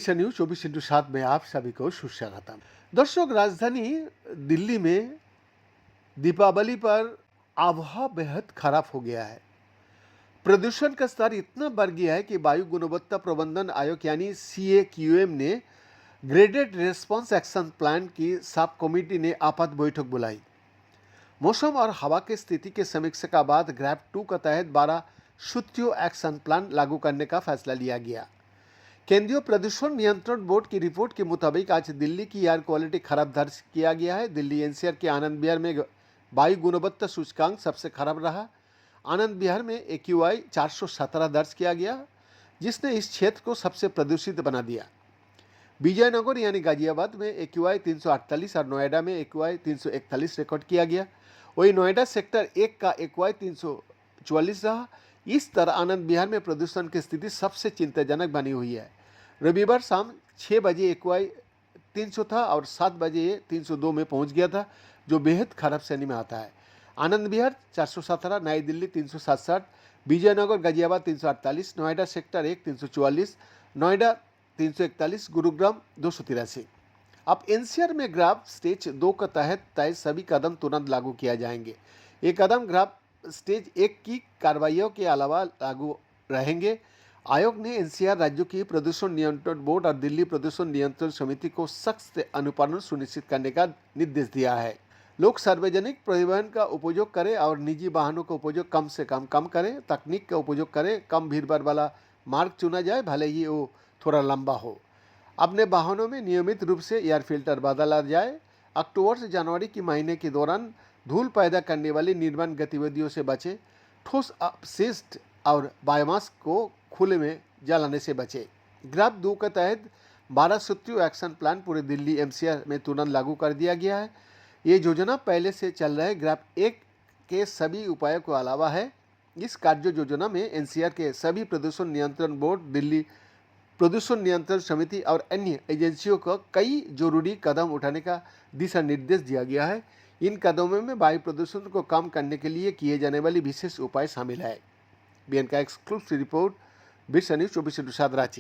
Birsa news 24/7 में आप सभी को सुस्वागतम। दर्शक, राजधानी दिल्ली में दीपावली पर आबहवा बेहद खराब हो गया है। प्रदूषण का स्तर इतना बढ़ गया है कि वायु गुणवत्ता प्रबंधन आयोग यानी CAQM ने ग्रेडेड रेस्पॉन्स एक्शन प्लान की सब कमेटी ने आपात बैठक बुलाई। मौसम और हवा की स्थिति के समीक्षा के बाद ग्रैप 2 के तहत 12 सूत्रीय एक्शन प्लान लागू करने का फैसला लिया गया। केंद्रीय प्रदूषण नियंत्रण बोर्ड की रिपोर्ट के मुताबिक आज दिल्ली की एयर क्वालिटी खराब दर्ज किया गया है। दिल्ली NCR के आनंद विहार में वायु गुणवत्ता सूचकांक सबसे खराब रहा। आनंद विहार में AQI 417 दर्ज किया गया, जिसने इस क्षेत्र को सबसे प्रदूषित बना दिया। विजयनगर यानी गाजियाबाद में AQI 348 और नोएडा में AQI 341 रिकॉर्ड किया गया। वही नोएडा सेक्टर 1 का AQI 344 रहा। इस तरह आनंद विहार में प्रदूषण की स्थिति सबसे चिंताजनक बनी हुई है। रविवार शाम 6 बजे AQI 300 था और 7 बजे 302 में पहुंच गया था, जो बेहद खराब श्रेणी में आता है। आनंद विहार 417, नई दिल्ली 367, विजयनगर गाजियाबाद 348, नोएडा सेक्टर 1 344, नोएडा 341, गुरुग्राम 283। अब NCR में ग्राफ स्टेज 2 के तहत तय सभी कदम तुरंत लागू किया जाएंगे। ये कदम ग्राफ स्टेज 1 की कार्रवाइयों के अलावा लागू रहेंगे। आयोग ने NCR राज्यों की प्रदूषण नियंत्रण बोर्ड और दिल्ली प्रदूषण नियंत्रण समिति को सख्त अनुपालन सुनिश्चित करने का निर्देश दिया है। लोग सार्वजनिक परिवहन का उपयोग करें और निजी वाहनों का उपयोग कम से कम करें। तकनीक का उपयोग करें, कम भीड़भाड़ वाला मार्ग चुना जाए, भले ही वो थोड़ा लंबा हो। अपने वाहनों में नियमित रूप से एयर फिल्टर बदला जाए। अक्टूबर से जनवरी के महीने के दौरान धूल पैदा करने वाली निर्माण गतिविधियों से बचें। ठोस अपशिष्ट और बायोमास को खुले में जलाने से बचें। ग्राफ 2 के तहत 12 सूत्रीय एक्शन प्लान पूरे दिल्ली MCR में तुरंत लागू कर दिया गया है। ये योजना पहले से चल रहे ग्राफ 1 के सभी उपायों के अलावा है। इस कार्य योजना में NCR के सभी प्रदूषण नियंत्रण बोर्ड, दिल्ली प्रदूषण नियंत्रण समिति और अन्य एजेंसियों को कई जरूरी कदम उठाने का दिशा निर्देश दिया गया है। इन कदमों में वायु प्रदूषण को कम करने के लिए किए जाने वाली विशेष उपाय शामिल है। BN का exclusive report, Birsa news 24/7 Ranchi.